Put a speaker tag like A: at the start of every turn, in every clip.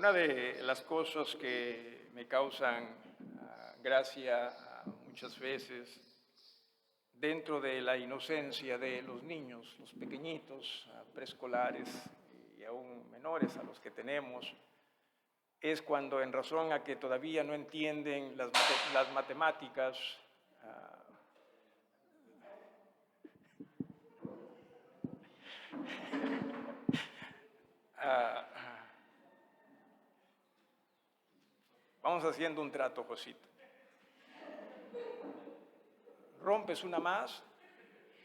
A: Una de las cosas que me causan gracia muchas veces dentro de la inocencia de los niños, los pequeñitos, preescolares y aún menores a los que tenemos, es cuando en razón a que todavía no entienden las matemáticas, vamos haciendo un trato, Josito. Rompes una más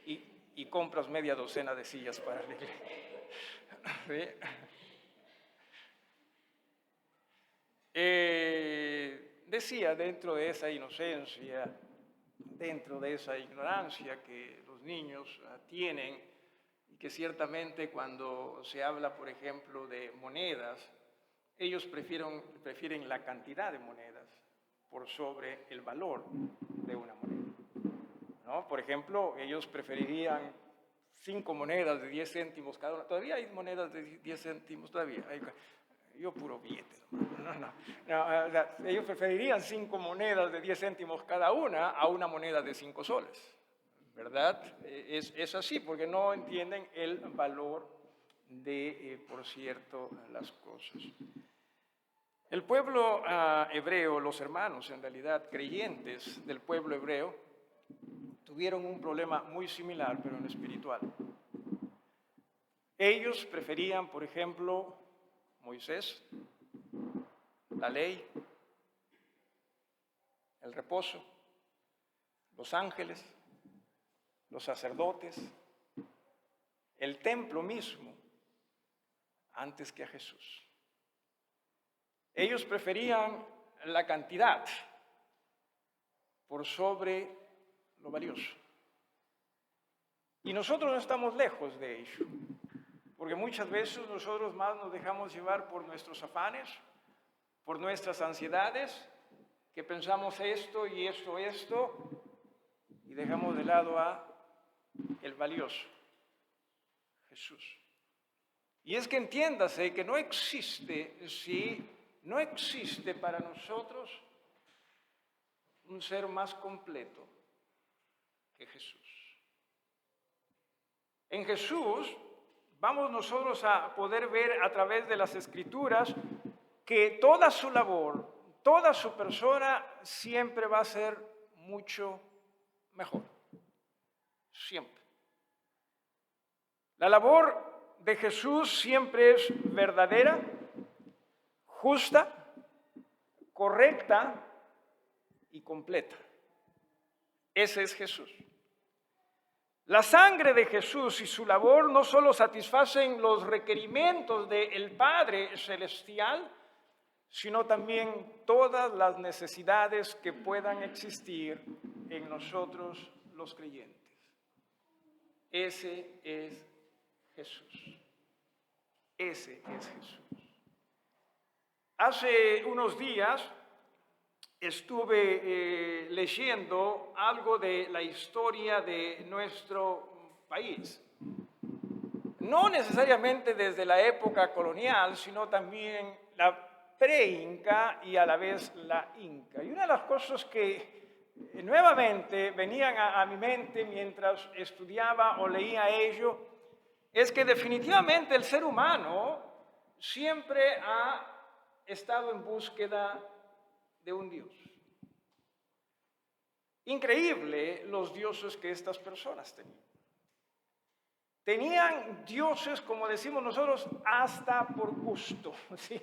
A: y compras media docena de sillas para la iglesia. ¿Sí? Decía, dentro de esa inocencia, dentro de esa ignorancia que los niños tienen, y que ciertamente cuando se habla, por ejemplo, de monedas, ellos prefieren la cantidad de monedas por sobre el valor de una moneda, ¿no? Por ejemplo, ellos preferirían 5 monedas de 10 céntimos cada una. Todavía hay monedas de 10 céntimos, todavía. Yo puro billete. No, ellos preferirían 5 monedas de 10 céntimos cada una a una moneda de 5 soles, ¿verdad? Es así, porque no entienden el valor de, por cierto, las cosas. El pueblo hebreo, los hermanos en realidad creyentes del pueblo hebreo, tuvieron un problema muy similar, pero en lo espiritual. Ellos preferían, por ejemplo, Moisés, la ley, el reposo, los ángeles, los sacerdotes, el templo mismo, antes que a Jesús. Ellos preferían la cantidad por sobre lo valioso. Y nosotros no estamos lejos de ello, porque muchas veces nosotros más nos dejamos llevar por nuestros afanes, por nuestras ansiedades, que pensamos esto y esto, y dejamos de lado a el valioso, Jesús. Y es que entiéndase que no existe para nosotros un ser más completo que Jesús. En Jesús vamos nosotros a poder ver a través de las Escrituras que toda su labor, toda su persona siempre va a ser mucho mejor. Siempre. La labor de Jesús siempre es verdadera, justa, correcta y completa. Ese es Jesús. La sangre de Jesús y su labor no solo satisfacen los requerimientos del Padre Celestial, sino también todas las necesidades que puedan existir en nosotros los creyentes. Ese es Jesús. Ese es Jesús. Hace unos días estuve leyendo algo de la historia de nuestro país. No necesariamente desde la época colonial, sino también la pre-inca y a la vez la inca. Y una de las cosas que nuevamente venían a mi mente mientras estudiaba o leía ello, es que definitivamente el ser humano siempre ha estado en búsqueda de un Dios. Increíble los dioses que estas personas tenían. Tenían dioses, como decimos nosotros, hasta por gusto, ¿sí?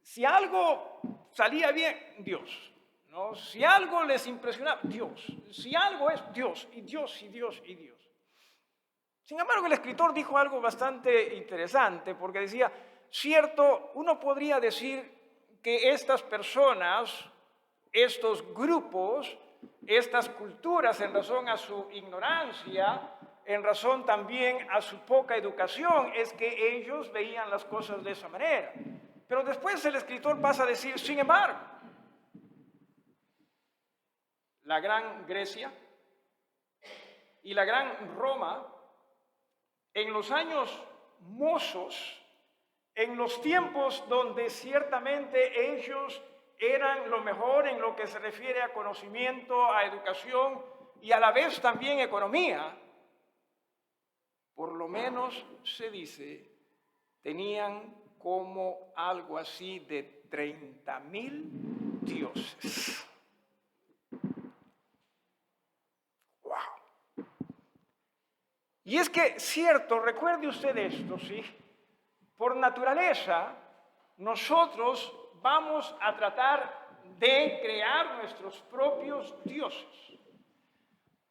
A: Si algo salía bien, Dios, ¿no? Si algo les impresionaba, Dios. Si algo es Dios, y Dios, y Dios, y Dios. Sin embargo, el escritor dijo algo bastante interesante, porque decía, cierto, uno podría decir que estas personas, estos grupos, estas culturas, en razón a su ignorancia, en razón también a su poca educación, es que ellos veían las cosas de esa manera. Pero después el escritor pasa a decir, sin embargo, la gran Grecia y la gran Roma, en los años mozos, en los tiempos donde ciertamente ellos eran lo mejor en lo que se refiere a conocimiento, a educación y a la vez también economía, por lo menos se dice, tenían como algo así de 30,000 dioses. ¡Wow! Y es que, cierto, recuerde usted esto, ¿sí? Por naturaleza, nosotros vamos a tratar de crear nuestros propios dioses.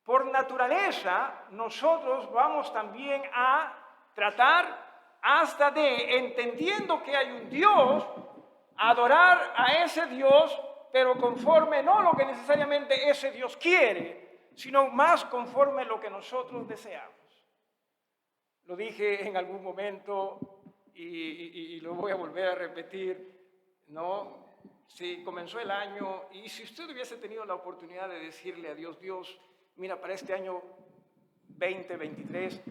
A: Por naturaleza, nosotros vamos también a tratar hasta de, entendiendo que hay un Dios, adorar a ese Dios, pero conforme no lo que necesariamente ese Dios quiere, sino más conforme lo que nosotros deseamos. Lo dije en algún momento y lo voy a volver a repetir, ¿no? Si comenzó el año y si usted hubiese tenido la oportunidad de decirle a Dios, Dios, mira, para este año 2023,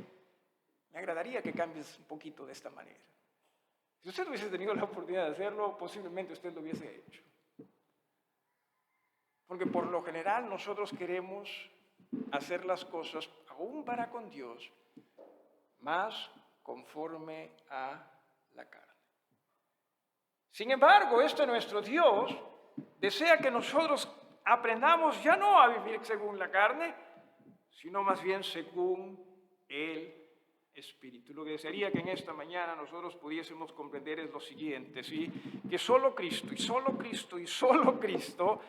A: me agradaría que cambies un poquito de esta manera. Si usted hubiese tenido la oportunidad de hacerlo, posiblemente usted lo hubiese hecho. Porque por lo general nosotros queremos hacer las cosas, aún para con Dios, más conforme a la carne. Sin embargo, nuestro Dios desea que nosotros aprendamos ya no a vivir según la carne, sino más bien según el Espíritu. Lo que desearía que en esta mañana nosotros pudiésemos comprender es lo siguiente, ¿sí? Que solo Cristo y solo Cristo y solo Cristo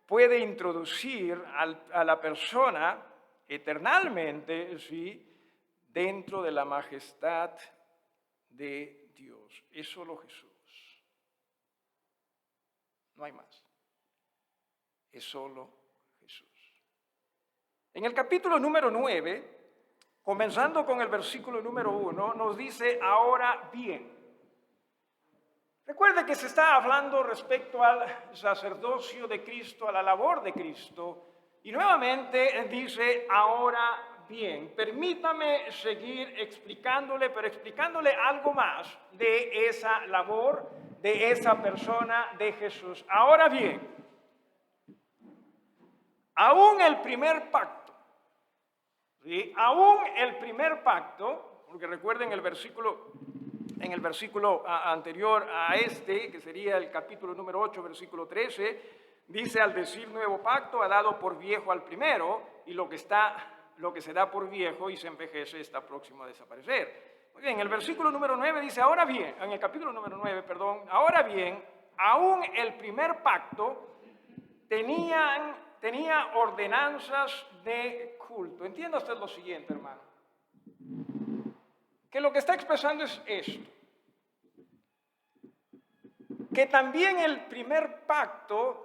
A: puede introducir a la persona eternamente, ¿sí?, dentro de la majestad de Dios. Es solo Jesús. No hay más. Es solo Jesús. En el capítulo número 9, comenzando con el versículo número 1, nos dice, ahora bien. Recuerde que se está hablando respecto al sacerdocio de Cristo, a la labor de Cristo, y nuevamente dice, ahora bien. Permítame seguir explicándole, pero explicándole algo más de esa labor, de esa persona de Jesús. Ahora bien, aún el primer pacto, ¿sí? Aún el primer pacto, porque recuerden en el versículo anterior a este, que sería el capítulo número 8, versículo 13, dice, al decir nuevo pacto, ha dado por viejo al primero, y lo que se da por viejo y se envejece está próximo a desaparecer. Muy bien, el versículo número 9 dice, ahora bien, en el capítulo número 9, perdón, ahora bien, aún el primer pacto tenía ordenanzas de culto. Entienda usted lo siguiente, hermano, que lo que está expresando es esto, que también el primer pacto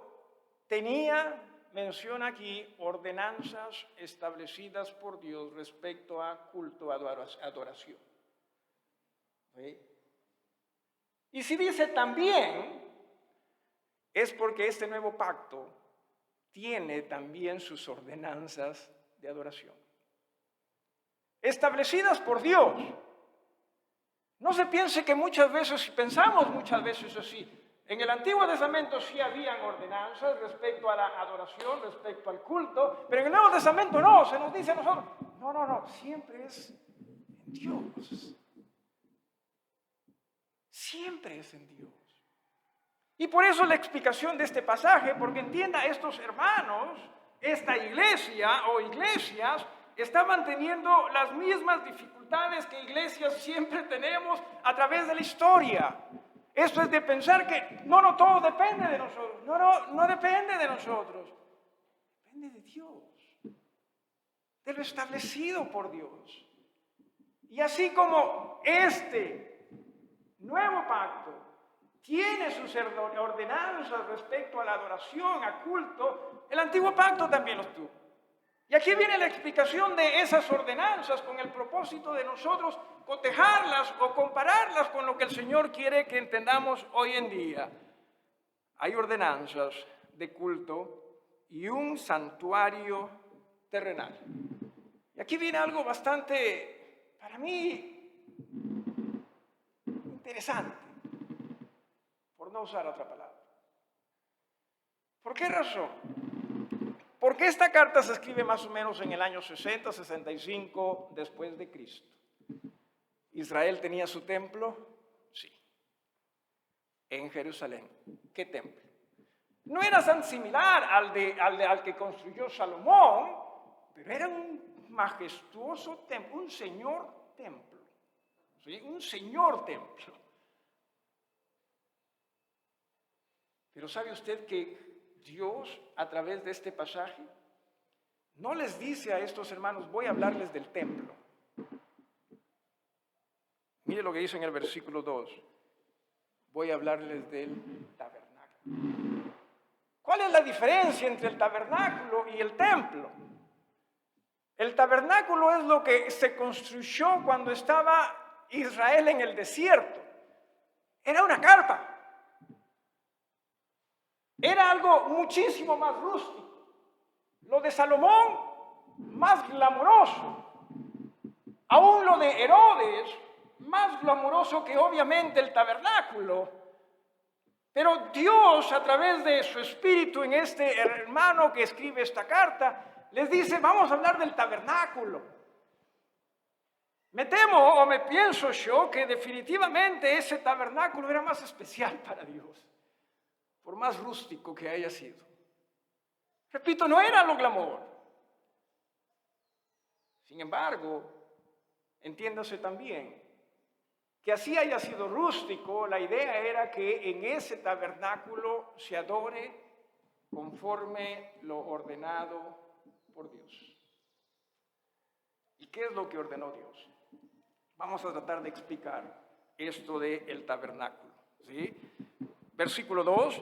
A: menciona aquí, ordenanzas establecidas por Dios respecto a culto, adoración. ¿Sí? Y si dice también, es porque este nuevo pacto tiene también sus ordenanzas de adoración. Establecidas por Dios. No se piense que pensamos muchas veces así. En el Antiguo Testamento sí habían ordenanzas respecto a la adoración, respecto al culto, pero en el Nuevo Testamento no, se nos dice a nosotros, no, siempre es en Dios. Siempre es en Dios. Y por eso la explicación de este pasaje, porque entienda, estos hermanos, esta iglesia o iglesias, estaban teniendo las mismas dificultades que iglesias siempre tenemos a través de la historia. Esto es de pensar que no todo depende de nosotros. No depende de nosotros. Depende de Dios. De lo establecido por Dios. Y así como este nuevo pacto tiene sus ordenanzas respecto a la adoración, a culto, el antiguo pacto también los tuvo. Y aquí viene la explicación de esas ordenanzas con el propósito de nosotros cotejarlas o compararlas con lo que el Señor quiere que entendamos hoy en día. Hay ordenanzas de culto y un santuario terrenal. Y aquí viene algo bastante, para mí, interesante. por no usar otra palabra. ¿Por qué razón? Porque esta carta se escribe más o menos en el año 60, 65 después de Cristo. ¿Israel tenía su templo? Sí. En Jerusalén. ¿Qué templo? No era tan similar al que construyó Salomón, pero era un majestuoso templo, un señor templo. ¿Sí? Un señor templo. Pero ¿sabe usted que Dios, a través de este pasaje, no les dice a estos hermanos, voy a hablarles del templo? Mire lo que dice en el versículo 2. Voy a hablarles del tabernáculo. ¿Cuál es la diferencia entre el tabernáculo y el templo? El tabernáculo es lo que se construyó cuando estaba Israel en el desierto. Era una carpa. Era algo muchísimo más rústico. Lo de Salomón, más glamoroso. Aún lo de Herodes, más glamoroso que obviamente el tabernáculo. Pero Dios, a través de su espíritu en este hermano que escribe esta carta, les dice, vamos a hablar del tabernáculo. Me temo o me pienso yo que definitivamente ese tabernáculo era más especial para Dios, por más rústico que haya sido. Repito, no era lo glamour. Sin embargo, entiéndase también que así haya sido rústico, la idea era que en ese tabernáculo se adore conforme lo ordenado por Dios. ¿Y qué es lo que ordenó Dios? Vamos a tratar de explicar esto del tabernáculo, ¿sí? Versículo 2,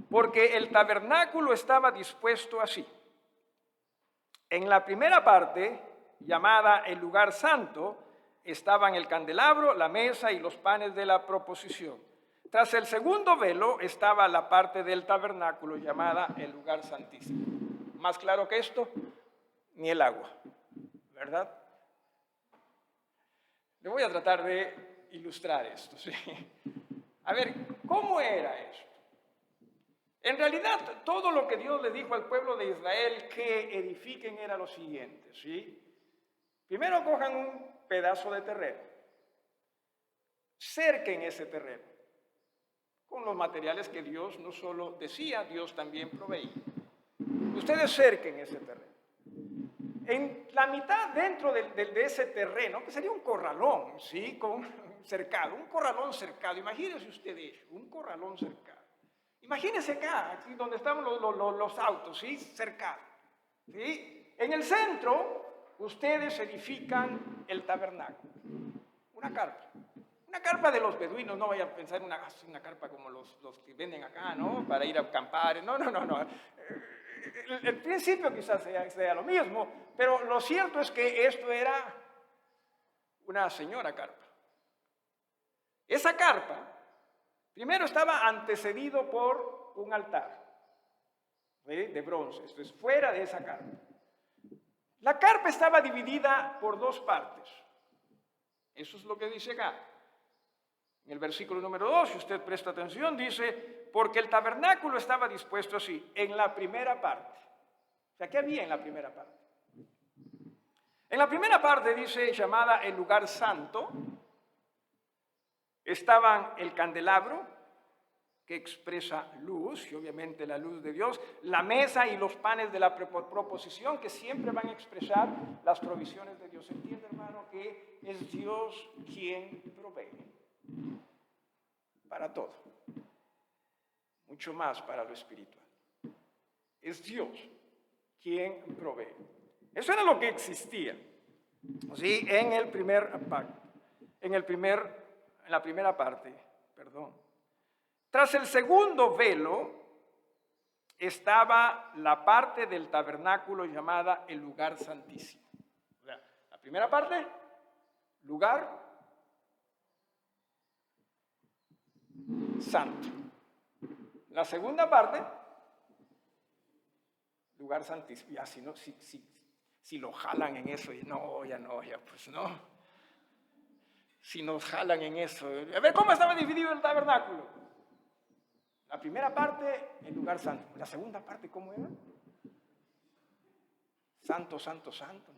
A: porque el tabernáculo estaba dispuesto así. En la primera parte, llamada el lugar santo, estaban el candelabro, la mesa y los panes de la proposición. Tras el segundo velo estaba la parte del tabernáculo llamada el lugar santísimo. Más claro que esto, ni el agua, ¿verdad? Le voy a tratar de ilustrar esto, ¿sí? A ver, ¿cómo era esto? En realidad, todo lo que Dios le dijo al pueblo de Israel que edifiquen era lo siguiente, ¿sí? Primero cojan un pedazo de terreno, cerquen ese terreno con los materiales que Dios no solo decía, Dios también proveía. Ustedes cerquen ese terreno. En la mitad dentro de ese terreno, que sería un corralón, ¿sí? Cercado, un corralón cercado. Imagínense ustedes, un corralón cercado. Imagínense acá, aquí donde estaban los autos, ¿sí? Cercado, ¿sí? En el centro, ustedes edifican el tabernáculo, una carpa de los beduinos. No vayan a pensar en una carpa como los que venden acá, ¿no? Para ir a acampar, no. El principio quizás sea lo mismo, pero lo cierto es que esto era una señora carpa. Esa carpa, primero estaba antecedido por un altar, ¿sí? De bronce, esto es fuera de esa carpa. La carpa estaba dividida por dos partes. Eso es lo que dice acá. En el versículo número 2, si usted presta atención, dice, porque el tabernáculo estaba dispuesto así, en la primera parte. O sea, ¿qué había en la primera parte? En la primera parte dice, llamada el lugar santo, estaban el candelabro, que expresa luz, y obviamente la luz de Dios, la mesa y los panes de la proposición, que siempre van a expresar las provisiones de Dios. ¿Entiende, hermano, que es Dios quien provee para todo? Mucho más para lo espiritual. Es Dios quien provee. Eso era lo que existía, ¿sí? En el primer pacto, en la primera parte, perdón. Tras el segundo velo estaba la parte del tabernáculo llamada el lugar santísimo. O sea, la primera parte, lugar santo. La segunda parte, lugar santísimo. Ya si lo jalan en eso, pues no. Si nos jalan en eso. A ver, ¿cómo estaba dividido el tabernáculo? La primera parte, el lugar santo. La segunda parte, ¿cómo era? Santo, santo, santo.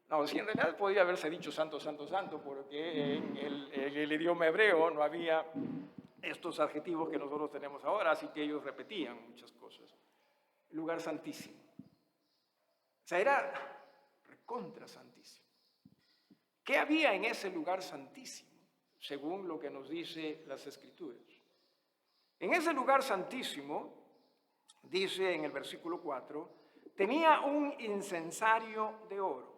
A: No, si en realidad podría haberse dicho santo, santo, santo, porque en el idioma hebreo no había estos adjetivos que nosotros tenemos ahora, así que ellos repetían muchas cosas. El lugar santísimo. O sea, era recontra santísimo. ¿Qué había en ese lugar santísimo? Según lo que nos dice las Escrituras. En ese lugar santísimo, dice en el versículo 4, tenía un incensario de oro.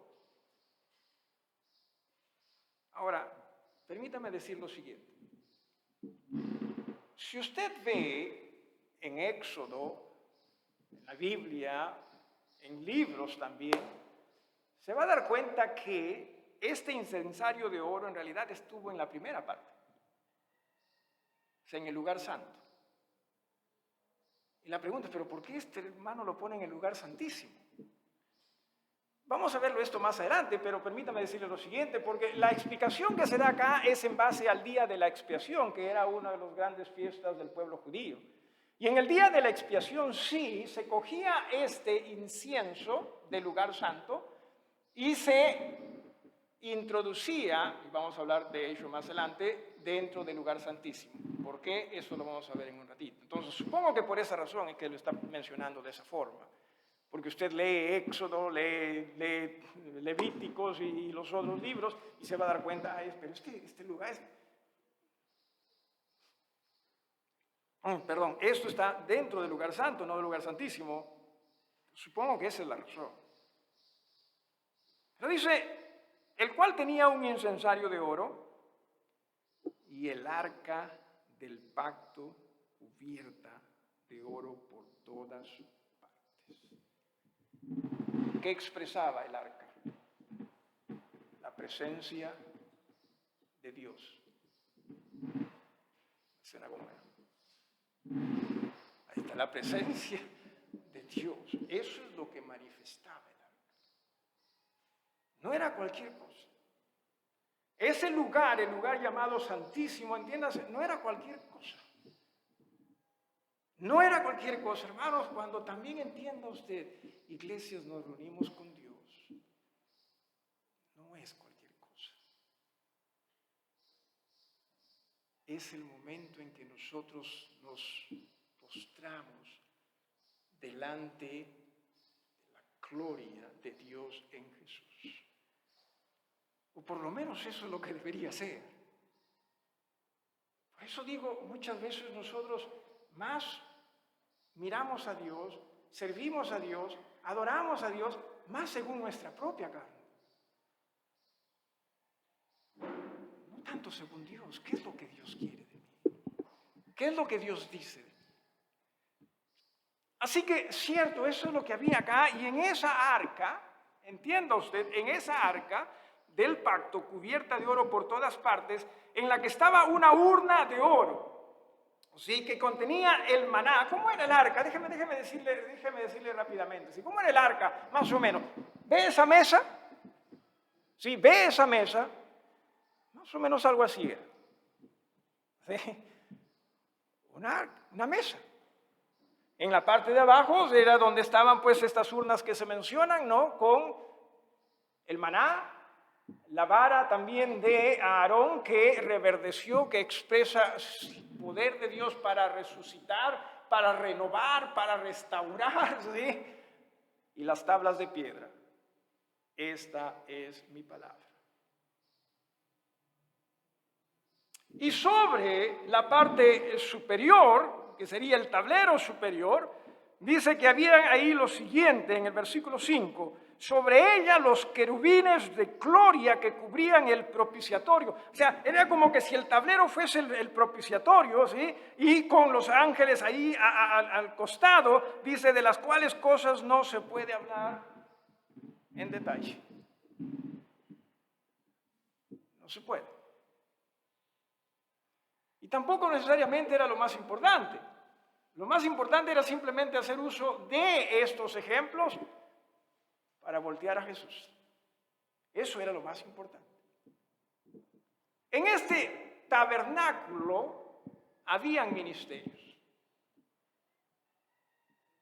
A: Ahora, permítame decir lo siguiente. Si usted ve en Éxodo, en la Biblia, en libros también, se va a dar cuenta que este incensario de oro en realidad estuvo en la primera parte, o sea, en el lugar santo. Y la pregunta es, ¿pero por qué este hermano lo pone en el lugar santísimo? Vamos a verlo esto más adelante, pero permítame decirle lo siguiente, porque la explicación que se da acá es en base al día de la expiación, que era una de las grandes fiestas del pueblo judío. Y en el día de la expiación sí, se cogía este incienso del lugar santo y se introducía, y vamos a hablar de ello más adelante, dentro del lugar santísimo. ¿Por qué? Eso lo vamos a ver en un ratito. Entonces, supongo que por esa razón es que lo está mencionando de esa forma. Porque usted lee Éxodo, lee Levíticos y los otros libros y se va a dar cuenta, pero es que este lugar es... Perdón, esto está dentro del lugar santo, no del lugar santísimo. Supongo que esa es la razón. Pero dice, el cual tenía un incensario de oro y el arca del pacto cubierta de oro por todas partes. ¿Qué expresaba el arca? La presencia de Dios. Ahí está la presencia de Dios. Eso es lo que manifestaba el arca. No era cualquier cosa. Ese lugar, el lugar llamado Santísimo, entiéndase, no era cualquier cosa. No era cualquier cosa, hermanos, cuando también entienda usted, iglesias, nos reunimos con Dios. No es cualquier cosa. Es el momento en que nosotros nos postramos delante de la gloria de Dios en Jesús. O por lo menos eso es lo que debería ser. Por eso digo, muchas veces nosotros más miramos a Dios, servimos a Dios, adoramos a Dios, más según nuestra propia carne. No tanto según Dios. ¿Qué es lo que Dios quiere de mí? ¿Qué es lo que Dios dice de mí? Así que, cierto, eso es lo que había acá, y en esa arca, entienda usted, en esa arca del pacto, cubierta de oro por todas partes, en la que estaba una urna de oro, ¿sí? Que contenía el maná. ¿Cómo era el arca? Déjeme decirle rápidamente. ¿Sí? ¿Cómo era el arca? Más o menos. ¿Ve esa mesa? Sí, ve esa mesa. Más o menos algo así era. ¿Sí? Una mesa. En la parte de abajo era donde estaban pues estas urnas que se mencionan, ¿no? Con el maná, la vara también de Aarón que reverdeció, que expresa el poder de Dios para resucitar, para renovar, para restaurar, ¿sí? Y las tablas de piedra. Esta es mi palabra. Y sobre la parte superior, que sería el tablero superior, dice que había ahí lo siguiente en el versículo 5, sobre ella los querubines de gloria que cubrían el propiciatorio. O sea, era como que si el tablero fuese el propiciatorio, ¿sí? Y con los ángeles ahí al costado, dice, de las cuales cosas no se puede hablar en detalle. No se puede. Y tampoco necesariamente era lo más importante. Lo más importante era simplemente hacer uso de estos ejemplos para voltear a Jesús. Eso era lo más importante. En este tabernáculo habían ministerios.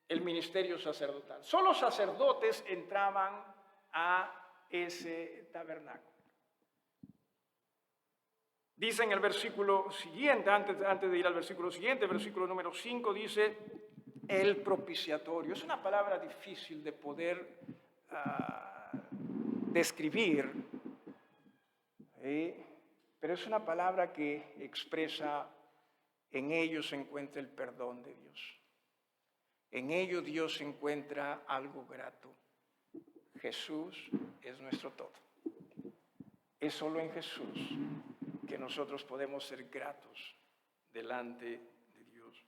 A: El ministerio sacerdotal. Solo sacerdotes entraban a ese tabernáculo. Dice en el versículo siguiente, antes de ir al versículo siguiente, versículo número 5, dice el propiciatorio. Es una palabra difícil de poder describir, pero es una palabra que expresa: en ellos se encuentra el perdón de Dios. En ello Dios encuentra algo grato. Jesús es nuestro todo. Es solo en Jesús que nosotros podemos ser gratos delante de Dios.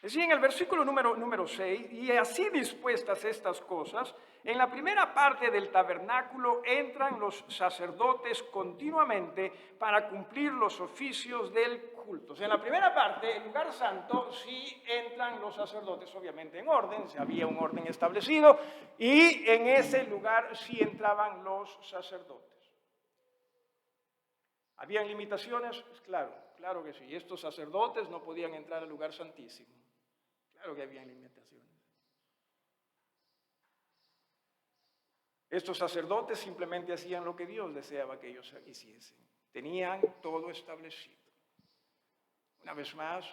A: Decía en el versículo número 6, y así dispuestas estas cosas, en la primera parte del tabernáculo entran los sacerdotes continuamente para cumplir los oficios del culto. O sea, en la primera parte, el lugar santo, sí entran los sacerdotes, obviamente en orden, había un orden establecido, y en ese lugar sí entraban los sacerdotes. ¿Habían limitaciones? Pues claro que sí. Estos sacerdotes no podían entrar al lugar santísimo. Claro que habían limitaciones. Estos sacerdotes simplemente hacían lo que Dios deseaba que ellos hiciesen. Tenían todo establecido. Una vez más,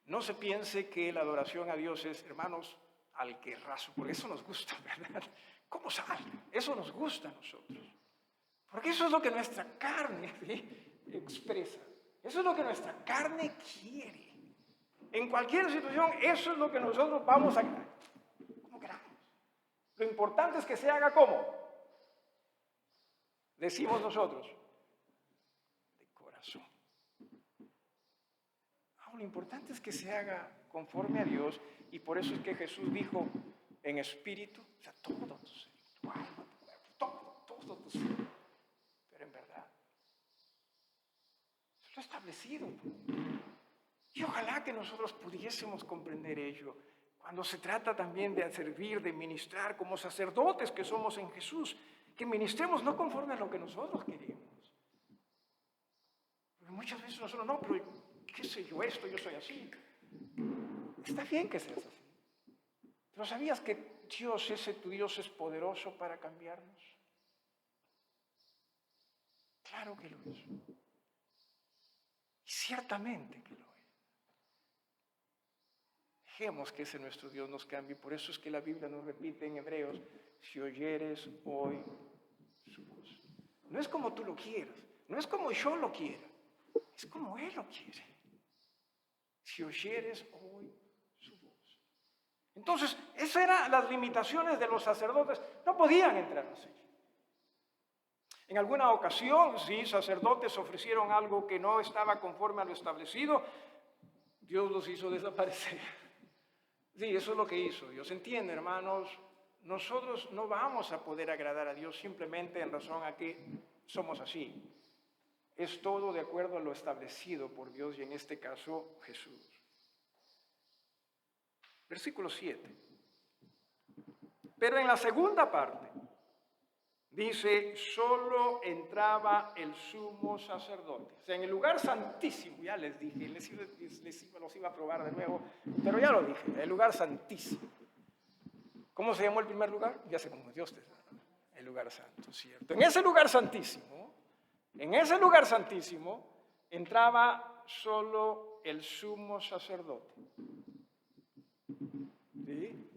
A: no se piense que la adoración a Dios es, hermanos, al que raso, porque eso nos gusta, ¿verdad? ¿Cómo sale? Eso nos gusta a nosotros. Porque eso es lo que nuestra carne expresa. Eso es lo que nuestra carne quiere. En cualquier situación, eso es lo que nosotros vamos a querer. Como queramos. Lo importante es que se haga como decimos nosotros, de corazón. Lo importante es que se haga conforme a Dios, y por eso es que Jesús dijo en espíritu, o sea, todo tu ser, tu alma, tu cuerpo, todo tu ser. Pero en verdad, eso lo establecido. Y ojalá que nosotros pudiésemos comprender ello cuando se trata también de servir, de ministrar como sacerdotes que somos en Jesús, que ministremos no conforme a lo que nosotros queremos. Porque muchas veces nosotros no, pero qué sé yo esto, yo soy así. Está bien que seas así. Pero ¿sabías que Dios, tu Dios, es poderoso para cambiarnos? Claro que lo es. Y ciertamente que lo es. Dejemos que ese nuestro Dios nos cambie. Por eso es que la Biblia nos repite en Hebreos: si oyeres hoy su voz. No es como tú lo quieras, no es como yo lo quiera, es como Él lo quiere. Si oyeres hoy su voz. Entonces, esas eran las limitaciones de los sacerdotes. No podían entrar así. En alguna ocasión, sí, sacerdotes ofrecieron algo que no estaba conforme a lo establecido, Dios los hizo desaparecer. Sí, eso es lo que hizo Dios. ¿Entiende, hermanos? Nosotros no vamos a poder agradar a Dios simplemente en razón a que somos así. Es todo de acuerdo a lo establecido por Dios, y en este caso Jesús. Versículo 7. Pero en la segunda parte dice: solo entraba el sumo sacerdote. O sea, en el lugar santísimo, ya les dije, los iba a probar de nuevo, pero ya lo dije, el lugar santísimo. ¿Cómo se llamó el primer lugar? Ya se confundió usted. El lugar santo, ¿cierto? En ese lugar santísimo, entraba solo el sumo sacerdote. ¿Sí?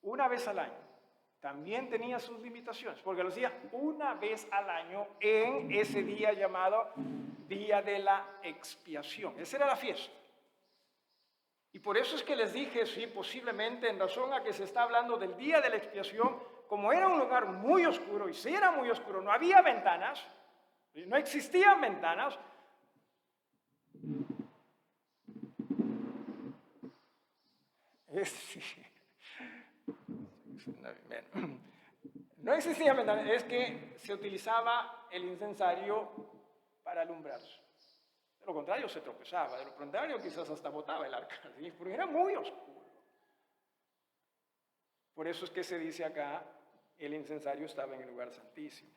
A: Una vez al año. También tenía sus limitaciones, porque lo hacía una vez al año en ese día llamado Día de la Expiación. Esa era la fiesta. Y por eso es que les dije, sí, posiblemente en razón a que se está hablando del Día de la Expiación, como era un lugar muy oscuro, y si era muy oscuro, no había ventanas, no existían ventanas. No existían ventanas, es que se utilizaba el incensario para alumbrarse. De lo contrario se tropezaba, de lo contrario quizás hasta botaba el arca, ¿sí? Porque era muy oscuro. Por eso es que se dice acá, el incensario estaba en el lugar santísimo.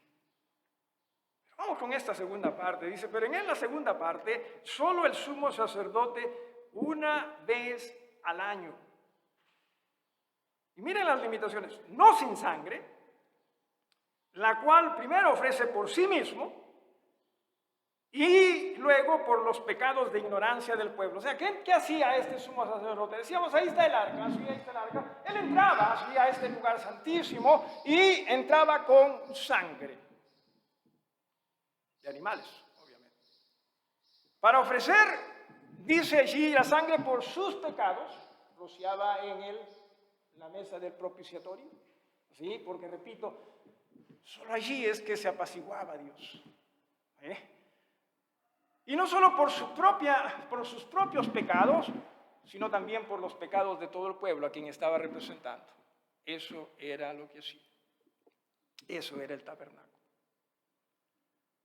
A: Pero Vamos con esta segunda parte. Dice, pero en la segunda parte, solo el sumo sacerdote una vez al año. Y miren las limitaciones. No sin sangre, la cual primero ofrece por sí mismo y luego por los pecados de ignorancia del pueblo. O sea, ¿qué hacía este sumo sacerdote? Decíamos, ahí está el arca, sí, ahí está el arca. Él entraba así a este lugar santísimo y entraba con sangre de animales, obviamente. Para ofrecer, dice allí, la sangre por sus pecados, rociaba en la mesa del propiciatorio, ¿sí? Porque, repito, solo allí es que se apaciguaba a Dios. Y no solo por sus propios pecados, sino también por los pecados de todo el pueblo a quien estaba representando. Eso era lo que hacía. Eso era el tabernáculo.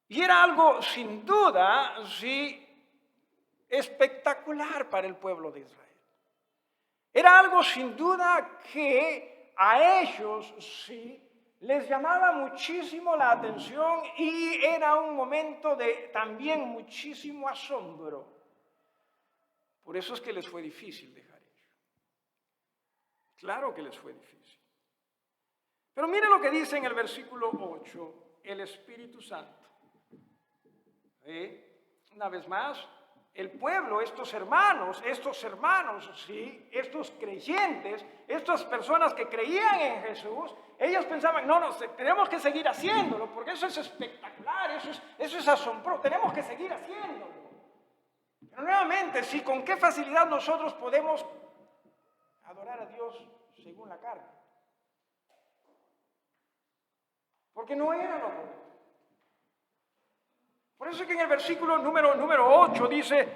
A: Y era algo, sin duda, sí, espectacular para el pueblo de Israel. Era algo, sin duda, que a ellos, sí, les llamaba muchísimo la atención y era un momento de también muchísimo asombro. Por eso es que les fue difícil dejar ello. Claro que les fue difícil. Pero mire lo que dice en el versículo 8, el Espíritu Santo. Una vez más, el pueblo, estos hermanos, ¿sí? Estos creyentes, estas personas que creían en Jesús, ellos pensaban, no, tenemos que seguir haciéndolo, porque eso es espectacular, eso es asombroso, tenemos que seguir haciéndolo. Pero nuevamente, sí, ¿con qué facilidad nosotros podemos adorar a Dios según la carne? Porque no era lo correcto. Por eso es que en el versículo número 8 dice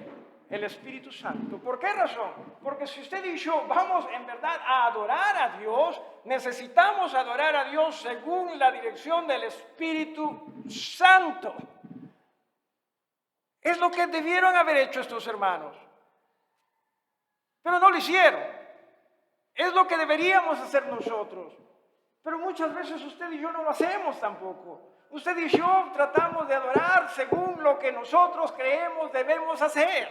A: el Espíritu Santo. ¿Por qué razón? Porque si usted y yo vamos en verdad a adorar a Dios, necesitamos adorar a Dios según la dirección del Espíritu Santo. Es lo que debieron haber hecho estos hermanos. Pero no lo hicieron. Es lo que deberíamos hacer nosotros. Pero muchas veces usted y yo no lo hacemos tampoco. Usted y yo tratamos de adorar según lo que nosotros creemos debemos hacer.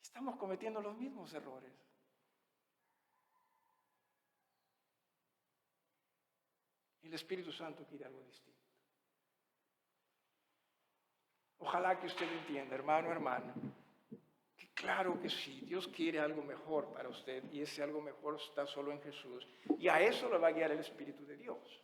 A: Estamos cometiendo los mismos errores. El Espíritu Santo quiere algo distinto. Ojalá que usted entienda, hermana, que claro que sí, Dios quiere algo mejor para usted y ese algo mejor está solo en Jesús. Y a eso le va a guiar el Espíritu de Dios.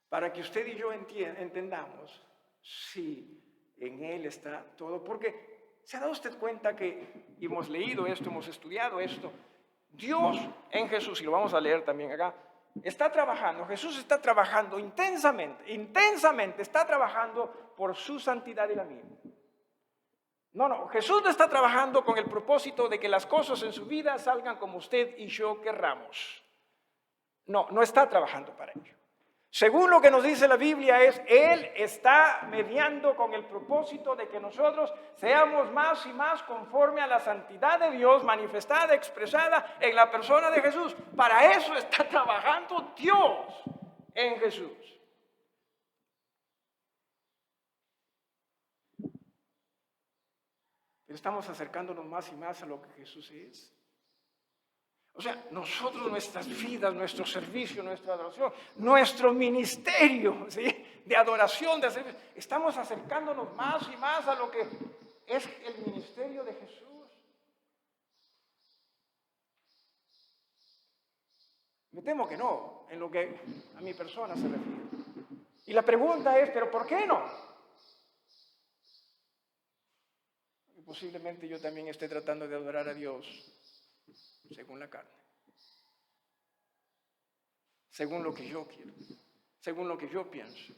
A: Para que usted y yo entendamos, sí, en Él está todo. Porque ¿se ha dado usted cuenta que hemos leído esto, hemos estudiado esto? Dios en Jesús, y lo vamos a leer también acá, está trabajando, Jesús está trabajando intensamente está trabajando por su santidad y la mía. No, Jesús no está trabajando con el propósito de que las cosas en su vida salgan como usted y yo querramos. No está trabajando para ello. Según lo que nos dice la Biblia Él está mediando con el propósito de que nosotros seamos más y más conforme a la santidad de Dios manifestada, expresada en la persona de Jesús. Para eso está trabajando Dios en Jesús. Pero estamos acercándonos más y más a lo que Jesús es. O sea, nosotros, nuestras vidas, nuestro servicio, nuestra adoración, nuestro ministerio, ¿sí?, de adoración, de servicio, estamos acercándonos más y más a lo que es el ministerio de Jesús. Me temo que no, en lo que a mi persona se refiere. Y la pregunta es, ¿pero por qué no? Porque posiblemente yo también esté tratando de adorar a Dios según la carne, según lo que yo quiero, según lo que yo pienso,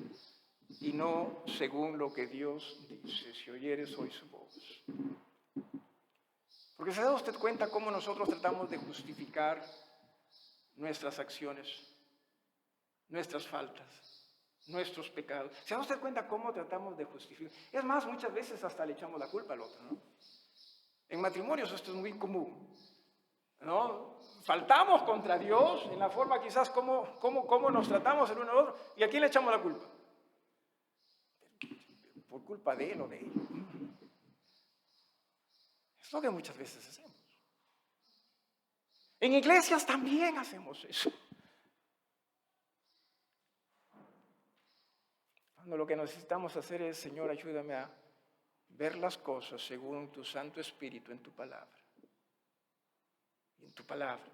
A: y no según lo que Dios dice: si oyeres hoy su voz. Porque ¿se da usted cuenta cómo nosotros tratamos de justificar nuestras acciones, nuestras faltas, nuestros pecados? ¿Se da usted cuenta cómo tratamos de justificar? Es más, muchas veces hasta le echamos la culpa al otro, ¿no? En matrimonios esto es muy común. ¿no? Faltamos contra Dios en la forma quizás como nos tratamos el uno al otro. ¿Y a quién le echamos la culpa? Por culpa de él o de ella. Es lo que muchas veces hacemos. En iglesias también hacemos eso. Cuando lo que necesitamos hacer es, Señor, ayúdame a ver las cosas según tu Santo Espíritu en tu palabra. En tu palabra.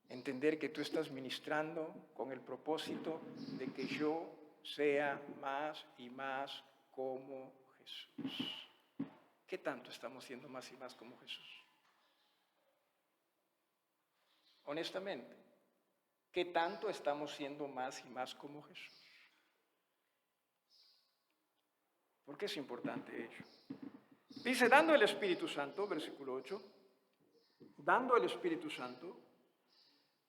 A: Entender que tú estás ministrando con el propósito de que yo sea más y más como Jesús. ¿Qué tanto estamos siendo más y más como Jesús? Honestamente, ¿qué tanto estamos siendo más y más como Jesús? ¿Por qué es importante ello? Dice, dando el Espíritu Santo, versículo 8, dando el Espíritu Santo,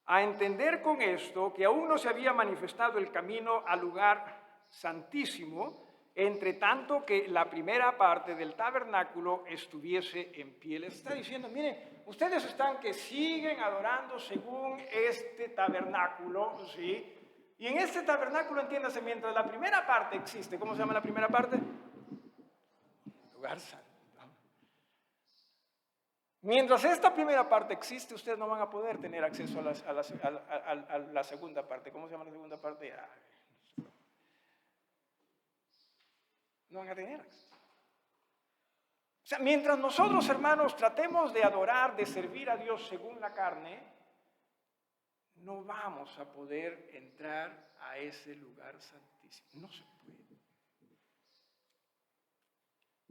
A: a entender con esto que aún no se había manifestado el camino al lugar santísimo, entre tanto que la primera parte del tabernáculo estuviese en pie. Les está diciendo, miren, ustedes están que siguen adorando según este tabernáculo, ¿sí? Y en este tabernáculo, entiéndase, mientras la primera parte existe, ¿cómo se llama la primera parte? Lugar santo. Mientras esta primera parte existe, ustedes no van a poder tener acceso a la segunda parte. ¿Cómo se llama la segunda parte? No van a tener acceso. O sea, mientras nosotros, hermanos, tratemos de adorar, de servir a Dios según la carne, no vamos a poder entrar a ese lugar santísimo. No se puede.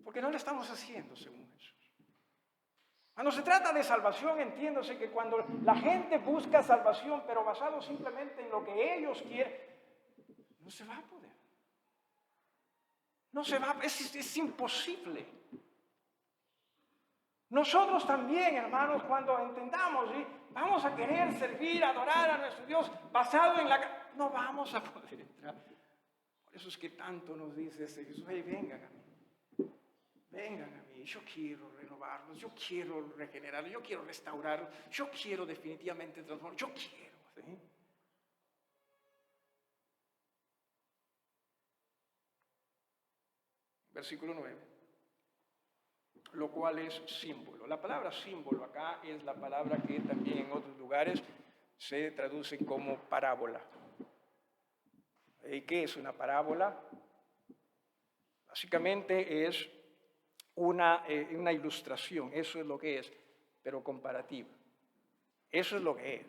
A: Porque no lo estamos haciendo según Jesús. Cuando se trata de salvación, entiéndase que cuando la gente busca salvación, pero basado simplemente en lo que ellos quieren, no se va a poder. No se va, es imposible. Nosotros también, hermanos, cuando entendamos, ¿sí? Vamos a querer servir, adorar a nuestro Dios basado en la... No vamos a poder entrar. Por eso es que tanto nos dice ese Jesús, hey, vengan a mí. Vengan a mí, yo quiero renovarlos, yo quiero regenerarlos, yo quiero restaurarlos, yo quiero definitivamente transformarlos, yo quiero, ¿sí? Versículo 9, lo cual es símbolo. La palabra símbolo acá es la palabra que también en otros lugares se traduce como parábola. ¿Y qué es una parábola? Básicamente es una ilustración, eso es lo que es, pero comparativa. Eso es lo que es.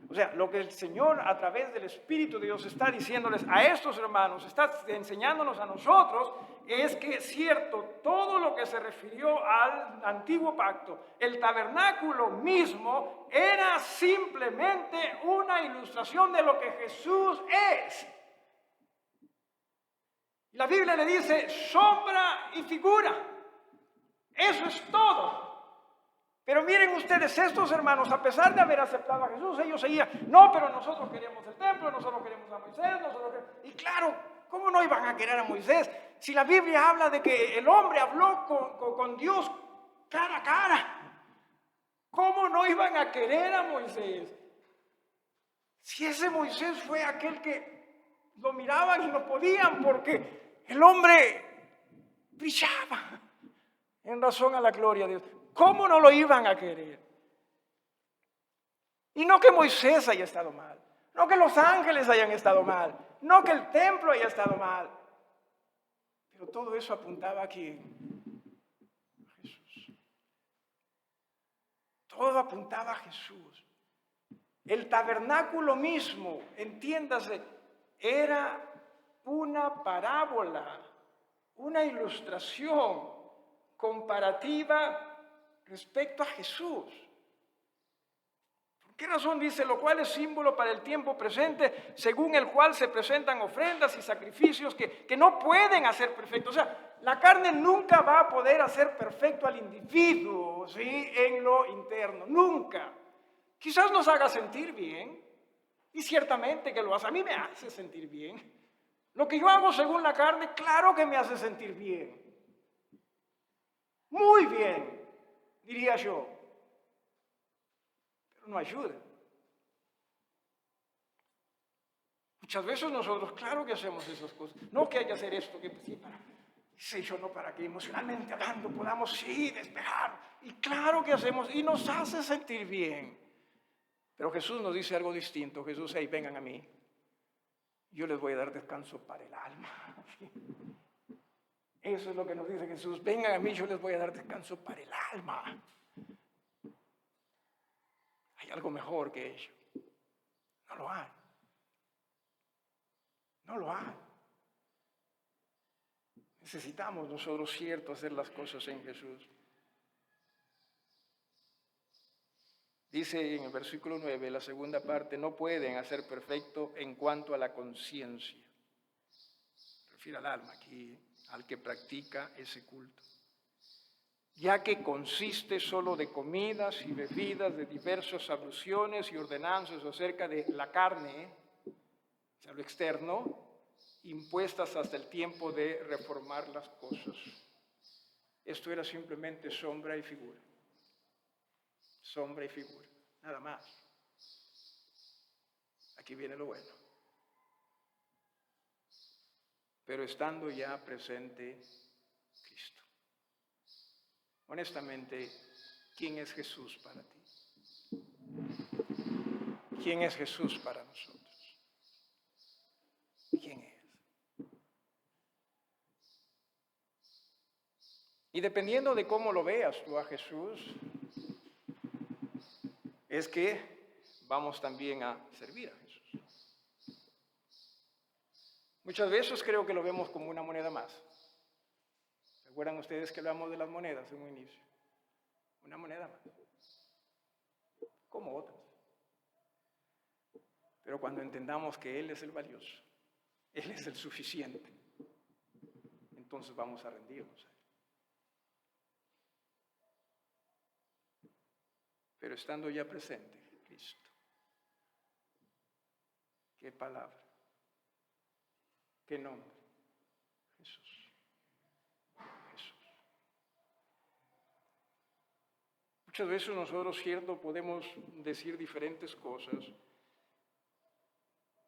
A: O sea, lo que el Señor a través del Espíritu de Dios está diciéndoles a estos hermanos, está enseñándonos a nosotros, es que es cierto, todo lo que se refirió al antiguo pacto, el tabernáculo mismo era simplemente una ilustración de lo que Jesús es. La Biblia le dice sombra y figura. Eso es todo. Pero miren ustedes, estos hermanos, a pesar de haber aceptado a Jesús, ellos seguían, no, pero nosotros queremos el templo, nosotros queremos a Moisés, y claro, ¿cómo no iban a querer a Moisés? Si la Biblia habla de que el hombre habló con Dios cara a cara, ¿cómo no iban a querer a Moisés? Si ese Moisés fue aquel que lo miraban y no podían porque el hombre brillaba en razón a la gloria de Dios. ¿Cómo no lo iban a querer? Y no que Moisés haya estado mal, no que los ángeles hayan estado mal, no que el templo haya estado mal. Pero todo eso apuntaba a quién? A Jesús. Todo apuntaba a Jesús. El tabernáculo mismo, entiéndase, era una parábola, una ilustración comparativa respecto a Jesús. ¿Por qué razón dice? Lo cual es símbolo para el tiempo presente, según el cual se presentan ofrendas y sacrificios que no pueden hacer perfecto. O sea, la carne nunca va a poder hacer perfecto al individuo, ¿sí? En lo interno, nunca. Quizás nos haga sentir bien, y ciertamente que lo hace. A mí me hace sentir bien. Lo que yo hago según la carne, claro que me hace sentir bien. Muy bien, diría yo. no ayuda. Muchas veces nosotros, claro que hacemos esas cosas. No que hay que hacer esto, que sí, para que emocionalmente hablando podamos sí despejar. Y claro que hacemos, y nos hace sentir bien. Pero Jesús nos dice algo distinto. Jesús dice, vengan a mí. Yo les voy a dar descanso para el alma. Eso es lo que nos dice Jesús. Vengan a mí, yo les voy a dar descanso para el alma. Hay algo mejor que ello. No lo hay. No lo hay. Necesitamos nosotros, cierto, hacer las cosas en Jesús. Dice en el versículo 9, la segunda parte, no pueden hacer perfecto en cuanto a la conciencia. Refiere al alma aquí, al que practica ese culto. Ya que consiste solo de comidas y bebidas, de diversas abluciones y ordenanzas acerca de la carne, o sea, lo externo, impuestas hasta el tiempo de reformar las cosas. Esto era simplemente sombra y figura. Sombra y figura, nada más. Aquí viene lo bueno. Pero estando ya presente Cristo. Honestamente, ¿quién es Jesús para ti? ¿Quién es Jesús para nosotros? ¿Quién es? Y dependiendo de cómo lo veas tú a Jesús, es que vamos también a servir a Jesús. Muchas veces creo que lo vemos como una moneda más. ¿Recuerdan ustedes que hablamos de las monedas en un inicio? Una moneda más. Como otras. Pero cuando entendamos que Él es el valioso, Él es el suficiente, entonces vamos a rendirnos a Él. Pero estando ya presente Cristo. ¿Qué palabra? ¿Qué nombre? Jesús. Jesús. Muchas veces nosotros, cierto, podemos decir diferentes cosas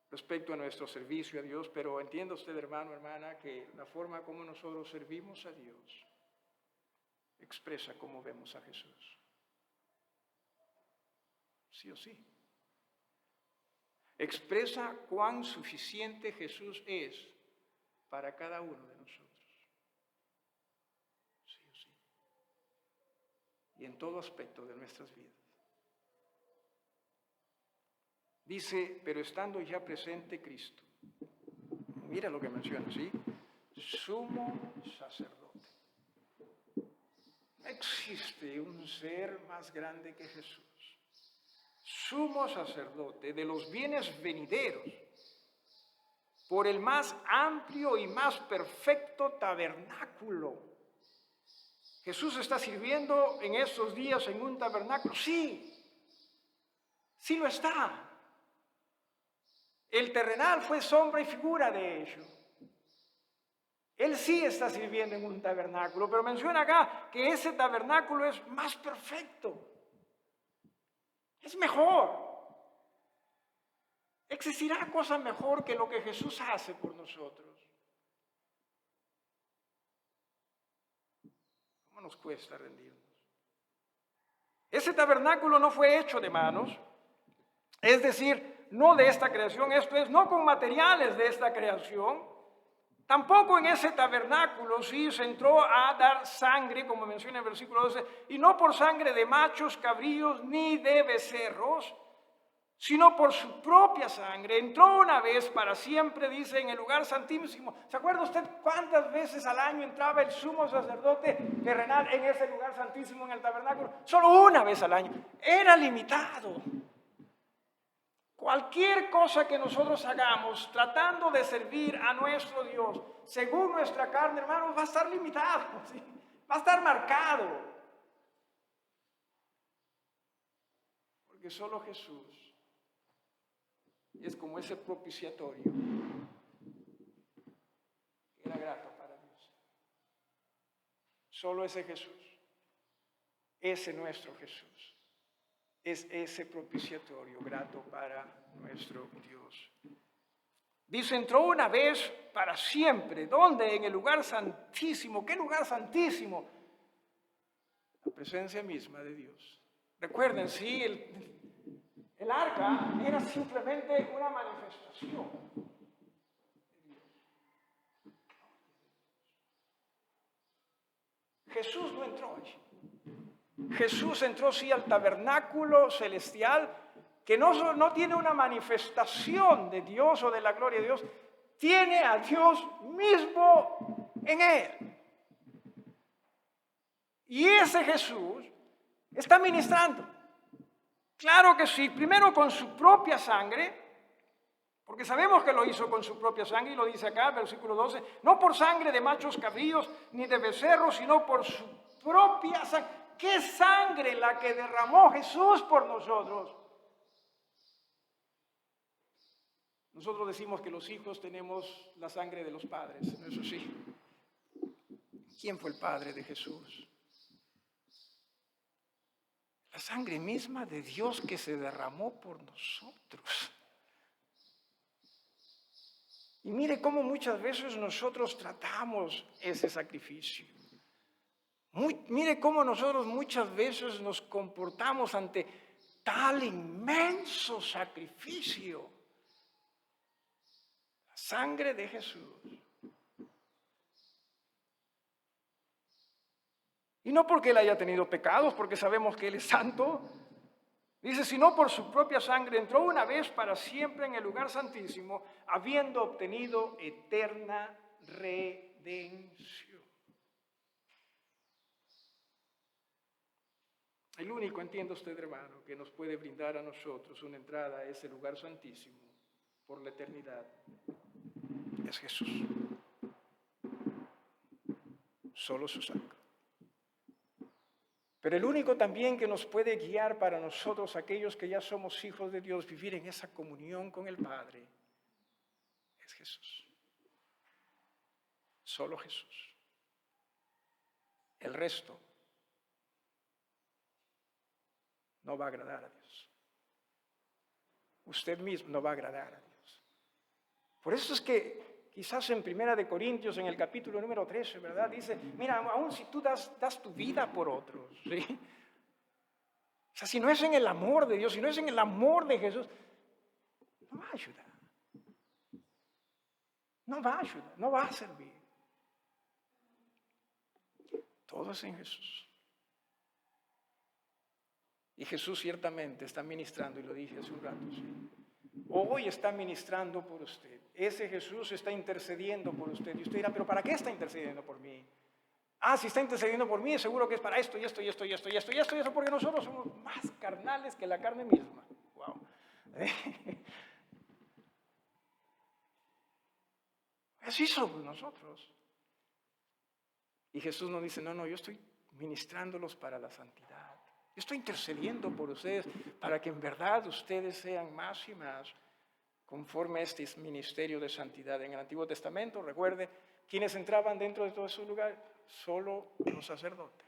A: respecto a nuestro servicio a Dios, pero entienda usted, hermano, hermana, que la forma como nosotros servimos a Dios expresa cómo vemos a Jesús. Sí o sí. Expresa cuán suficiente Jesús es para cada uno de nosotros. Sí o sí. Y en todo aspecto de nuestras vidas. Dice, pero estando ya presente Cristo. Mira lo que menciona, ¿sí? Sumo sacerdote. No existe un ser más grande que Jesús. Sumo sacerdote de los bienes venideros, por el más amplio y más perfecto tabernáculo. Jesús está sirviendo en estos días en un tabernáculo. Sí, sí lo está. El terrenal fue sombra y figura de ello. Él sí está sirviendo en un tabernáculo, pero menciona acá que ese tabernáculo es más perfecto. Es mejor. ¿Existirá cosa mejor que lo que Jesús hace por nosotros? ¿Cómo nos cuesta rendirnos? Ese tabernáculo no fue hecho de manos, es decir, no de esta creación, esto es, no con materiales de esta creación. Tampoco en ese tabernáculo sí se entró a dar sangre, como menciona el versículo 12, y no por sangre de machos, cabríos, ni de becerros, sino por su propia sangre. Entró una vez para siempre, dice, en el lugar santísimo. ¿Se acuerda usted cuántas veces al año entraba el sumo sacerdote terrenal en ese lugar santísimo, en el tabernáculo? Solo una vez al año. Era limitado. Cualquier cosa que nosotros hagamos tratando de servir a nuestro Dios según nuestra carne, hermanos, va a estar limitado, ¿sí? Va a estar marcado. Porque solo Jesús es como ese propiciatorio que era grato para Dios. Solo ese Jesús, ese nuestro Jesús, es ese propiciatorio grato para nuestro Dios. Dice, entró una vez para siempre. ¿Dónde? En el lugar santísimo. ¿Qué lugar santísimo? La presencia misma de Dios. Recuerden, sí, el arca era simplemente una manifestación de Dios. Jesús no entró allí. Jesús entró sí al tabernáculo celestial, que no tiene una manifestación de Dios o de la gloria de Dios, tiene a Dios mismo en él. Y ese Jesús está ministrando. Claro que sí, primero con su propia sangre, porque sabemos que lo hizo con su propia sangre, y lo dice acá, versículo 12, no por sangre de machos cabríos ni de becerros, sino por su propia sangre. ¿Qué sangre la que derramó Jesús por nosotros? Nosotros decimos que los hijos tenemos la sangre de los padres, ¿no es así? ¿Quién fue el padre de Jesús? La sangre misma de Dios que se derramó por nosotros. Y mire cómo muchas veces nosotros tratamos ese sacrificio. Mire cómo nosotros muchas veces nos comportamos ante tal inmenso sacrificio. La sangre de Jesús. Y no porque Él haya tenido pecados, porque sabemos que Él es santo. Dice, sino por su propia sangre entró una vez para siempre en el lugar santísimo, habiendo obtenido eterna redención. El único, entienda usted, hermano, que nos puede brindar a nosotros una entrada a ese lugar santísimo por la eternidad es Jesús. Solo su sangre. Pero el único también que nos puede guiar para nosotros, aquellos que ya somos hijos de Dios, vivir en esa comunión con el Padre, es Jesús. Solo Jesús. El resto no va a agradar a Dios. Usted mismo no va a agradar a Dios. Por eso es que quizás en 1 Corintios, en el capítulo número 13, ¿verdad? Dice, mira, aún si tú das tu vida por otros, ¿sí? O sea, si no es en el amor de Dios, si no es en el amor de Jesús, no va a ayudar. No va a ayudar, no va a servir. Todo es en Jesús. Y Jesús ciertamente está ministrando, y lo dije hace un rato, ¿sí? Hoy está ministrando por usted. Ese Jesús está intercediendo por usted. Y usted dirá, ¿pero para qué está intercediendo por mí? Ah, si está intercediendo por mí, seguro que es para esto, y esto, y esto, y esto, y esto, y esto, y esto, porque nosotros somos más carnales que la carne misma. Wow. Así somos nosotros. Y Jesús nos dice, no, yo estoy ministrándolos para la santidad. Yo estoy intercediendo por ustedes para que en verdad ustedes sean más y más conforme a este ministerio de santidad. En el Antiguo Testamento, recuerde, ¿quiénes entraban dentro de todo ese lugar? Solo los sacerdotes.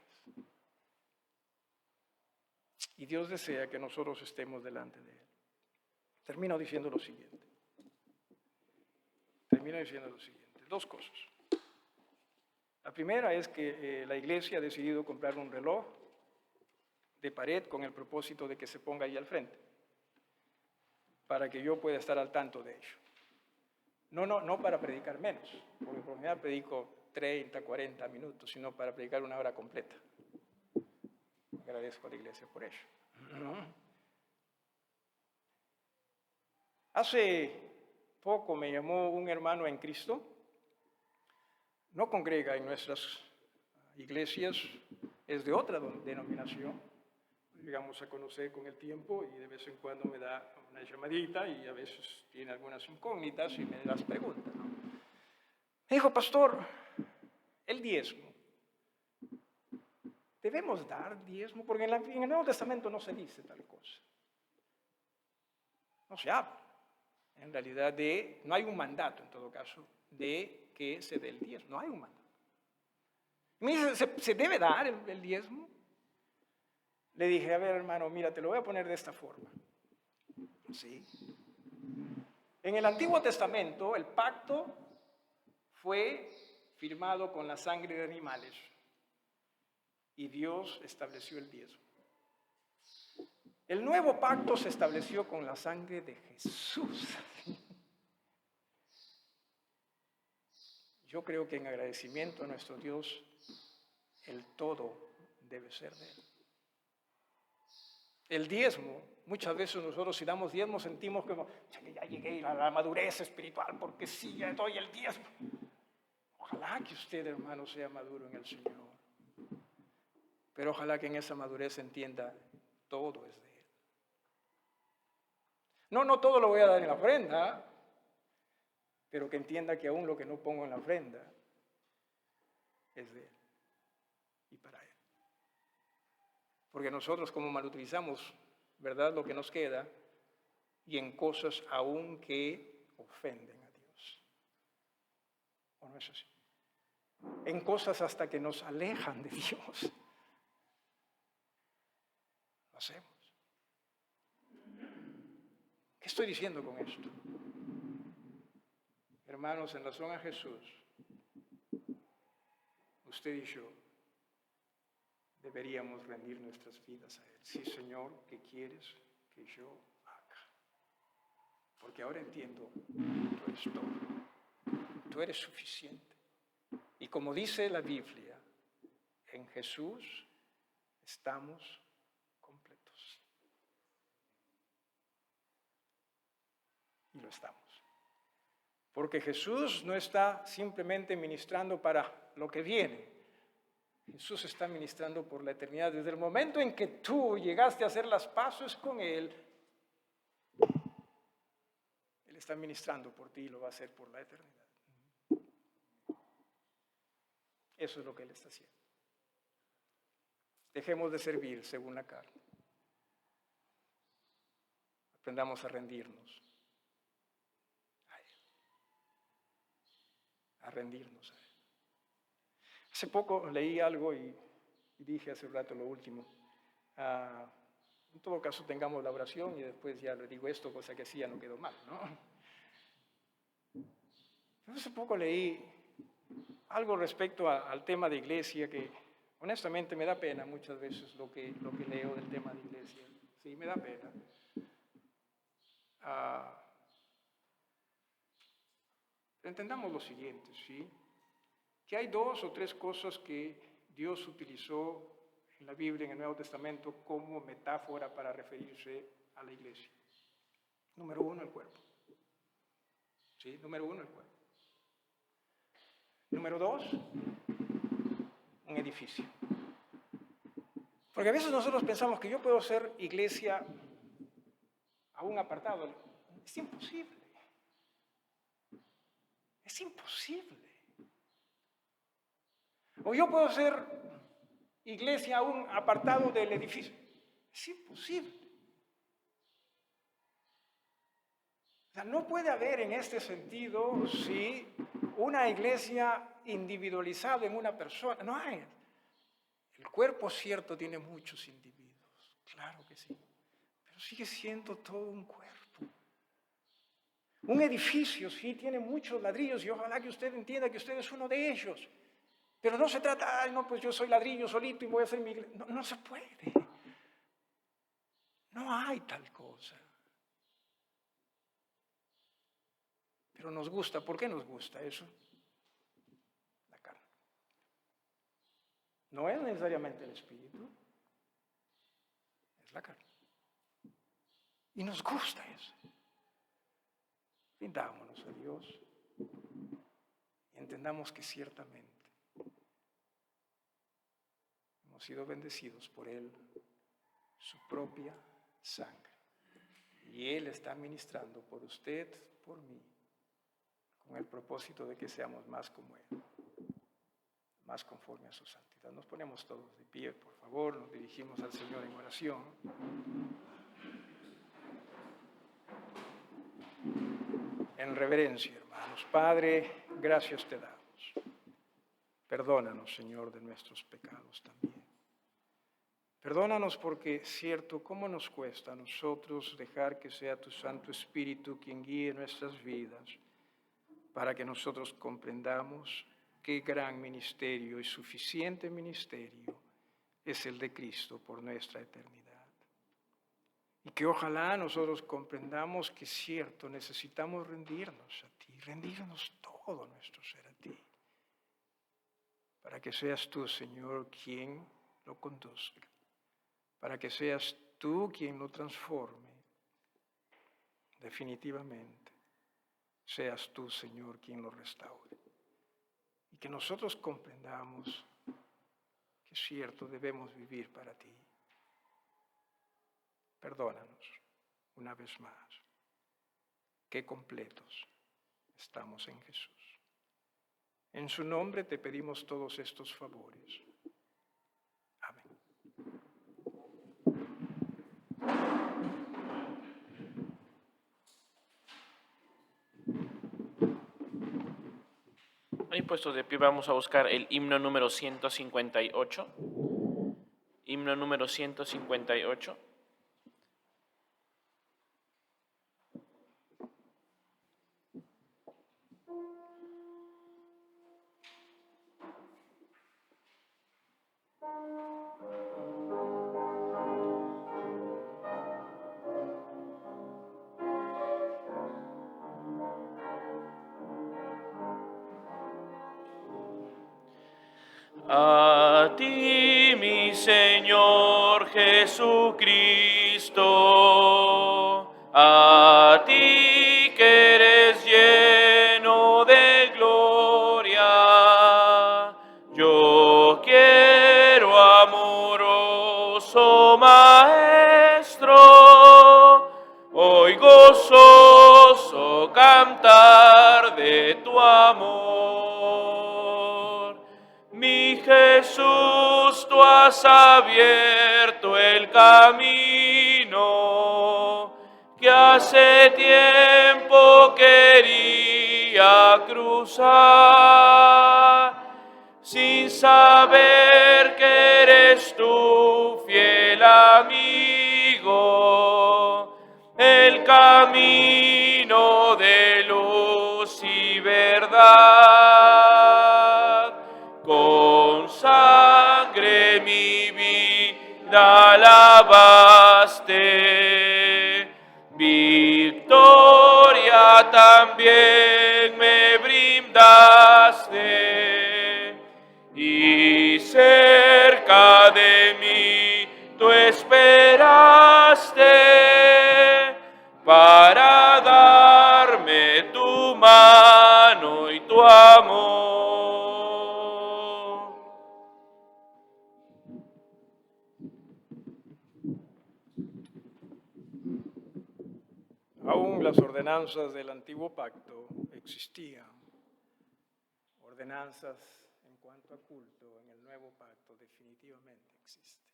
A: Y Dios desea que nosotros estemos delante de Él. Termino diciendo lo siguiente. Dos cosas. La primera es que la iglesia ha decidido comprar un reloj de pared con el propósito de que se ponga ahí al frente, para que yo pueda estar al tanto de ello. No para predicar menos, porque por lo general predico 30, 40 minutos, sino para predicar una hora completa. Agradezco a la iglesia por ello. Hace poco me llamó un hermano en Cristo, no congrega en nuestras iglesias, es de otra denominación. Llegamos a conocer con el tiempo y de vez en cuando me da una llamadita y a veces tiene algunas incógnitas y me las pregunta, ¿no? Me dijo, pastor, el diezmo, ¿debemos dar diezmo? Porque en el Nuevo Testamento no se dice tal cosa. No se habla. En realidad no hay un mandato, en todo caso, de que se dé el diezmo. No hay un mandato. Me dice, ¿se debe dar el diezmo? le dije, a ver, hermano, mira, te lo voy a poner de esta forma. ¿Sí? En el Antiguo Testamento, el pacto fue firmado con la sangre de animales y Dios estableció el diezmo. El nuevo pacto se estableció con la sangre de Jesús. Yo creo que en agradecimiento a nuestro Dios, el todo debe ser de Él. El diezmo, muchas veces nosotros si damos diezmo sentimos como, ya llegué a la madurez espiritual porque sí, ya doy el diezmo. Ojalá que usted, hermano, sea maduro en el Señor. Pero ojalá que en esa madurez entienda, todo es de Él. No todo lo voy a dar en la ofrenda, pero que entienda que aún lo que no pongo en la ofrenda es de Él y para Él. Porque nosotros como malutilizamos, ¿verdad?, lo que nos queda y en cosas aún que ofenden a Dios. ¿O no es así? En cosas hasta que nos alejan de Dios. Lo hacemos. ¿Qué estoy diciendo con esto? Hermanos, en razón a Jesús, usted y yo deberíamos rendir nuestras vidas a Él. Sí, Señor, ¿qué quieres que yo haga? Porque ahora entiendo, tú eres todo. Tú eres suficiente. Y como dice la Biblia, en Jesús estamos completos. Y lo estamos. Porque Jesús no está simplemente ministrando para lo que viene. Jesús está ministrando por la eternidad. Desde el momento en que tú llegaste a hacer las paces con Él, Él está ministrando por ti y lo va a hacer por la eternidad. Eso es lo que Él está haciendo. Dejemos de servir según la carne. Aprendamos a rendirnos a Él. A rendirnos a Él. Hace poco leí algo y dije hace un rato lo último. En todo caso tengamos la oración y después ya le digo esto, cosa que sí ya no quedó mal, ¿no? Hace poco leí algo respecto al tema de iglesia que honestamente me da pena muchas veces lo que leo del tema de iglesia. Sí, me da pena. Entendamos lo siguiente, ¿sí? Que hay 2 o 3 cosas que Dios utilizó en la Biblia, en el Nuevo Testamento, como metáfora para referirse a la iglesia. Número 1, el cuerpo. ¿Sí? Número 1, el cuerpo. Número 2, un edificio. Porque a veces nosotros pensamos que yo puedo ser iglesia a un apartado. Es imposible. Es imposible. O yo puedo ser iglesia a un apartado del edificio. Es imposible. O sea, no puede haber en este sentido, sí, una iglesia individualizada en una persona. No hay. El cuerpo, cierto, tiene muchos individuos. Claro que sí. Pero sigue siendo todo un cuerpo. Un edificio, sí, tiene muchos ladrillos y ojalá que usted entienda que usted es uno de ellos. Pero no se trata, no, pues yo soy ladrillo solito y voy a hacer mi iglesia. No se puede. No hay tal cosa. Pero nos gusta. ¿Por qué nos gusta eso? La carne. No es necesariamente el espíritu. Es la carne. Y nos gusta eso. Rindámonos a Dios y entendamos que ciertamente hemos sido bendecidos por Él, su propia sangre. Y Él está ministrando por usted, por mí, con el propósito de que seamos más como Él, más conforme a su santidad. Nos ponemos todos de pie, por favor, nos dirigimos al Señor en oración. En reverencia, hermanos. Padre, gracias te damos. Perdónanos, Señor, de nuestros pecados también. Perdónanos porque, cierto, ¿cómo nos cuesta a nosotros dejar que sea tu Santo Espíritu quien guíe nuestras vidas para que nosotros comprendamos qué gran ministerio y suficiente ministerio es el de Cristo por nuestra eternidad? Y que ojalá nosotros comprendamos que, cierto, necesitamos rendirnos a ti, rendirnos todo nuestro ser a ti, para que seas tú, Señor, quien lo conduzca, para que seas tú quien lo transforme. Definitivamente, seas tú, Señor, quien lo restaure. Y que nosotros comprendamos que, cierto, debemos vivir para ti. Perdónanos una vez más. Qué completos estamos en Jesús. En su nombre te pedimos todos estos favores. Amén.
B: Ahí puestos de pie vamos a buscar el himno número 158. Himno número 158. A ti, mi Señor Jesucristo, a ti que eres lleno de gloria, yo quiero, amoroso Maestro, hoy gozoso cantar de tu amor. Mi Jesús, tú has abierto el camino que hace tiempo quería cruzar, sin saber que eres tú, fiel amigo, el camino de luz y verdad. Con sangre mi vida lavaste, victoria también me brindaste, y cerca de mí tú esperaste para darme tu mano y tu amor.
A: Aún las ordenanzas del antiguo pacto existían. Ordenanzas en cuanto a culto en el nuevo pacto definitivamente existen.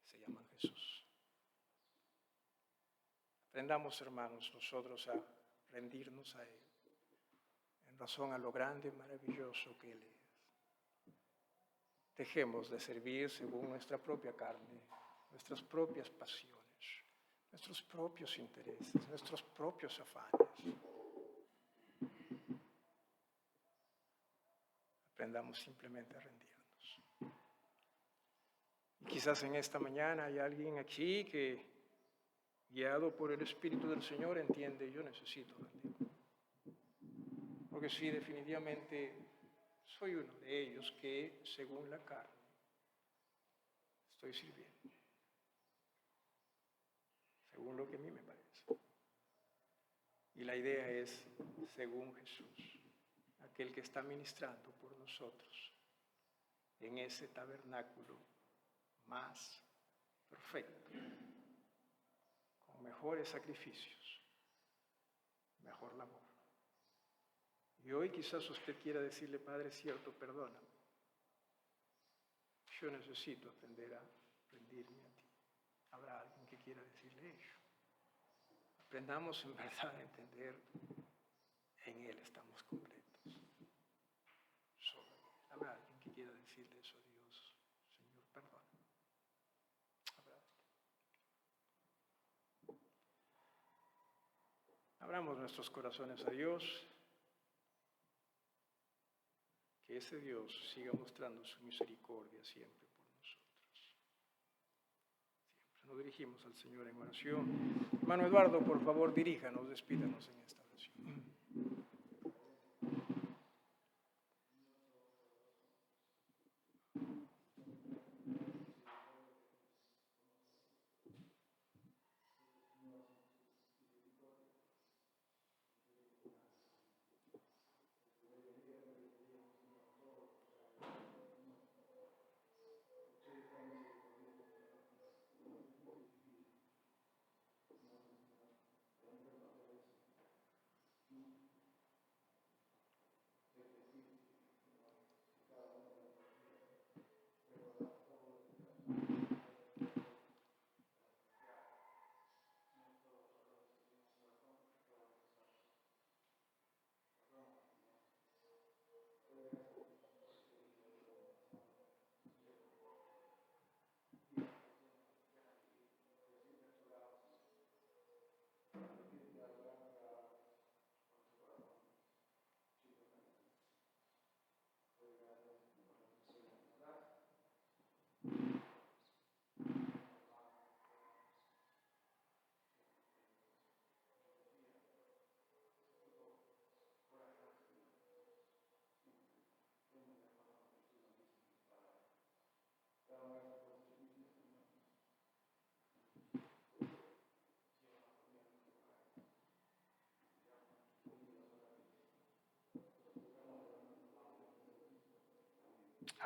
A: Se llaman Jesús. Aprendamos, hermanos, nosotros a rendirnos a Él en razón a lo grande y maravilloso que Él es. Dejemos de servir según nuestra propia carne, nuestras propias pasiones, nuestros propios intereses, nuestros propios afanes. Aprendamos simplemente a rendirnos. Y quizás en esta mañana hay alguien aquí que, guiado por el Espíritu del Señor, entiende: yo necesito rendirme. Porque sí, definitivamente soy uno de ellos que, según la carne, estoy sirviendo, según lo que a mí me parece. Y la idea es, según Jesús, aquel que está ministrando por nosotros en ese tabernáculo más perfecto, con mejores sacrificios, mejor labor. Y hoy quizás usted quiera decirle: Padre, cierto, perdóname. Yo necesito aprender a rendirme a ti. ¿Habrá alguien que quiera decirle eso? Aprendamos en verdad a entender: en Él estamos completos. Solo en Él. ¿Habrá alguien que quiera decirle eso a Dios? Señor, perdóname. Abramos nuestros corazones a Dios. Que ese Dios siga mostrando su misericordia siempre por nosotros. Siempre nos dirigimos al Señor en oración. Hermano Eduardo, por favor, diríjanos, despídanos en esta oración.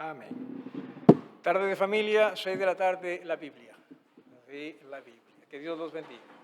A: Amén. Tarde de familia, 6 de la tarde, la Biblia. La Biblia. Que Dios los bendiga.